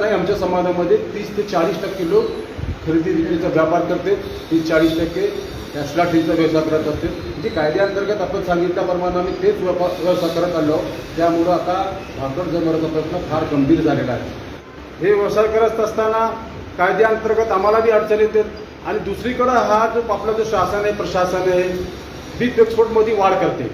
नाही आमच्या समाजामध्ये 30 ते 40% लोक खरेदी विक्रीचा व्यापार करते, 30-40% स्लॉटरीचा व्यवसाय करत असते. जे कायद्याअंतर्गत आपण सांगितल्याप्रमाणे आम्ही तेच व्यवसाय करत आलो. त्यामुळं आता भाकड जनावरांचा प्रश्न फार गंभीर झालेला आहे. हे व्यवसाय करत असताना कायद्याअंतर्गत आम्हाला बी अडचण येते आणि दुसरीकडं हा जो आपला जो शासन आहे, प्रशासन आहे, बीफ एक्सपोर्टमध्ये वाढ करते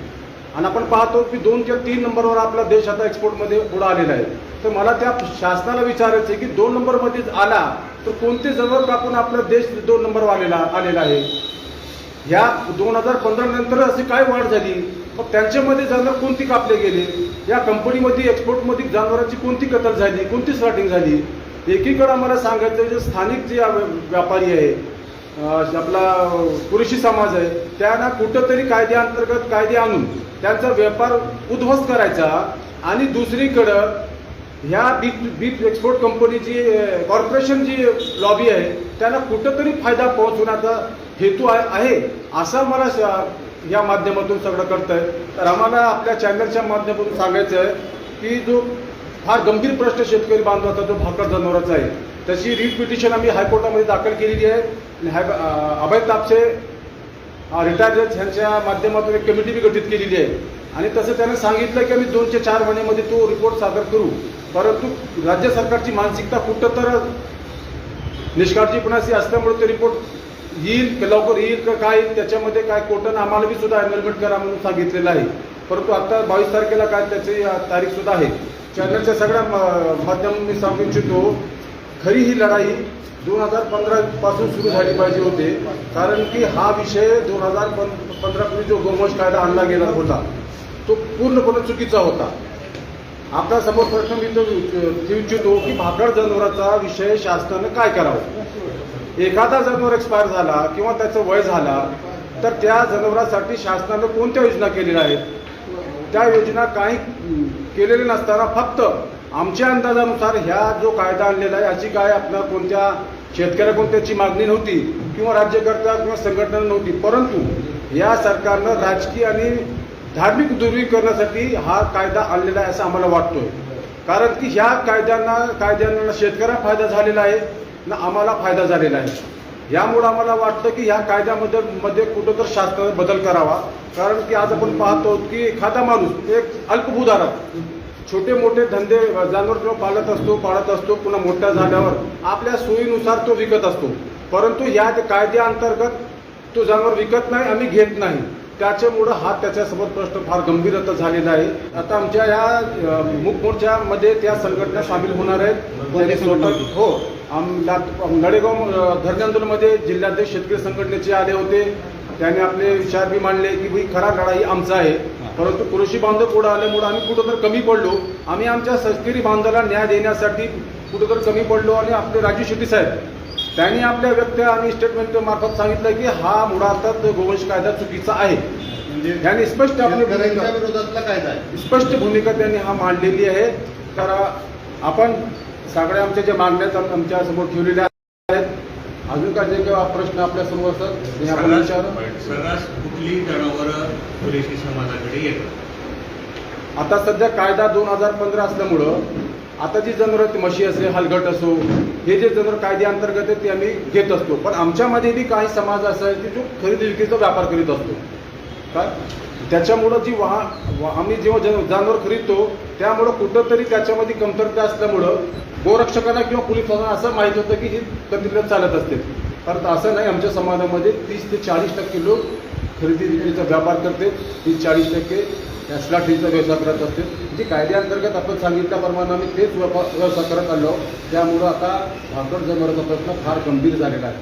आणि आपण पाहतो की 2 ते 3 नंबरवर आपला देश आता एक्सपोर्टमध्ये पुढे आलेला आहे. तर मला त्या शासनाला विचारायचं आहे की 2 नंबरमध्ये आला तर कोणते जनावर कापून आपला देश 2 नंबर आलेला आहे. या 2015 नंतर अशी काय वाढ झाली, मग त्यांच्यामध्ये जनावर कोणती कापले गेले, या कंपनीमध्ये एक्सपोर्टमध्ये जनावरांची कोणती कत्तल झाली, कोणती स्लॉटिंग झाली. एकीकडे आम्हाला सांगायचं जे स्थानिक जे व्यापारी आहे, आपला पुरुषी समाज आहे, त्यांना कुठंतरी कायद्याअंतर्गत कायदे आणून त्यांचा व्यापार उद्ध्वस्त करायचा आणि दुसरीकडं ह्या बीफ एक्सपोर्ट कंपनीची कॉर्पोरेशन जी लॉबी आहे त्यांना कुठंतरी फायदा पोहोचवण्याचा हेतू आहे असं मला या माध्यमातून सगळं करतंय. तर आम्हाला आपल्या चॅनलच्या माध्यमातून सांगायचं आहे की जो फार गंभीर प्रश्न शेतकरी बांधवाचा जो भाकड जनावरांचा आहे, तशी रीट पिटिशन आम्ही हायकोर्टामध्ये दाखल केलेली आहे. अभय तापसे रिटायर्ड जज यांच्या माध्यमातून एक कमिटी बी गठीत केलेली आहे आणि तसं त्याने सांगितलं की आम्ही 2 ते 4 महिन्यामध्ये तो रिपोर्ट सादर करू. परंतु राज्य सरकारची मानसिकता कुठं तर निष्काळजीपणाची असल्यामुळे ते रिपोर्ट येईल लवकर येईल का काय त्याच्यामध्ये काय कोर्टानं आम्हाला बी सुद्धा अमेंडमेंट करा म्हणून सांगितलेलं आहे. परंतु आता 22 तारखेला काय त्याची तारीख सुद्धा आहे. चॅनलच्या सगळ्या माध्यमातून मी सांगू इच्छितो, खरी ही लढाई 2015 पासून सुरू झाली पाहिजे होते. कारण की हा विषय 2015 पूर्वी जो गोवंश कायदा आणला गेला होता तो पूर्णपणे चुकीचा होता. आपल्या समोर प्रश्न मी तो ठेवू इच्छितो की भाकड जनावरांचा विषय शासनानं काय करावं. एखादा जनावर एक्सपायर झाला किंवा त्याचं वय झाला तर त्या जनावरांसाठी शासनानं कोणत्या योजना केलेल्या आहेत, त्या योजना काही केलेल्या नसताना फक्त आमच्या अंदाजानुसार ह्या जो कायदा आणलेला आहे याची काय आपल्या कोणत्या शेतकऱ्याकडून त्याची मागणी नव्हती किंवा राज्यकर्ता किंवा संघटना नव्हती. परंतु या सरकारनं राजकीय आणि धार्मिक ध्रुवीकरणासाठी हा कायदा आणलेला आहे असं आम्हाला वाटतोय. कारण की ह्या कायद्यांना शेतकऱ्यांना फायदा झालेला आहे ना आम्हाला फायदा झालेला आहे. यामुळे आम्हाला वाटतं की ह्या कायद्यामध्ये कुठं तर शासनाने बदल करावा. कारण की आज आपण पाहतो की एखादा माणूस एक अल्पभूधारक छोटे मोठे धंदे जनावर किंवा पाळत असतो पुन्हा मोठ्या झाल्यावर आपल्या सोयीनुसार तो विकत असतो. परंतु या कायद्याअंतर्गत तो जनावर विकत नाही, आम्ही घेत नाही. त्याच्यामुळं हा त्याच्यासमोर प्रश्न फार गंभीर आता झालेला आहे. आता आमच्या या मूक मोर्चामध्ये त्या संघटना सामील होणार आहेत. हो, नळेगाव धरणे आंदोलनामध्ये जिल्हाध्यक्ष शेतकरी संघटनेचे आले होते. त्यांनी आपले विचार बी मांडले की भाई खरा लढा ही आमचा आहे. परंतु कृषी बांधव पुढे आल्यामुळे आम्ही कुठं तर कमी पडलो. आम्ही आमच्या शेतकरी बांधवाला न्याय देण्यासाठी कुठं तर कमी पडलो आणि आपले राजू शेट्टी साहेब त्यांनी आपल्या व्यक्त आणि स्टेटमेंट मार्फत सांगितलं की हा मुळातच गोवंश कायदा चुकीचा आहे. त्यांनी स्पष्ट आपली विरोधातला कायदा आहे, स्पष्ट भूमिका त्यांनी हा मांडलेली आहे. तर आपण सगळ्या आमच्या ज्या मागण्या आमच्या समोर ठेवलेल्या आहेत, अजून काय जे प्रश्न आपल्या समोर असतात आपण सर्रास कुठली जनावरं पुरेशी समाजाकडे येतात. आता सध्या कायदा 2015 असल्यामुळं आता जी जनावरं म्हशी असे हलगट असो हे जे जनावर कायद्याअंतर्गत आहे ते आम्ही घेत असतो. पण आमच्यामध्ये बी काही समाज असा आहे की जो खरेदी विक्रीचा व्यापार करीत असतो. काय त्याच्यामुळं जी आम्ही जेव्हा जनावर खरीदतो त्यामुळं कुठंतरी त्याच्यामध्ये कमतरता असल्यामुळं गोरक्षकांना किंवा पोलिसांना असं माहीत होतं की ही कत्तल चालत असते. परंतु असं नाही. आमच्या समाजामध्ये 30 ते 40% लोक खरेदी विक्रीचा व्यापार करते, 30-40% स्लॉटरीचा व्यवसाय करत असते. जे कायद्याअंतर्गत आपण सांगितल्याप्रमाणे आम्ही तेच व्यवसाय करत आलो. त्यामुळं आता भाकड जनावरांचा प्रश्न फार गंभीर झालेला आहे.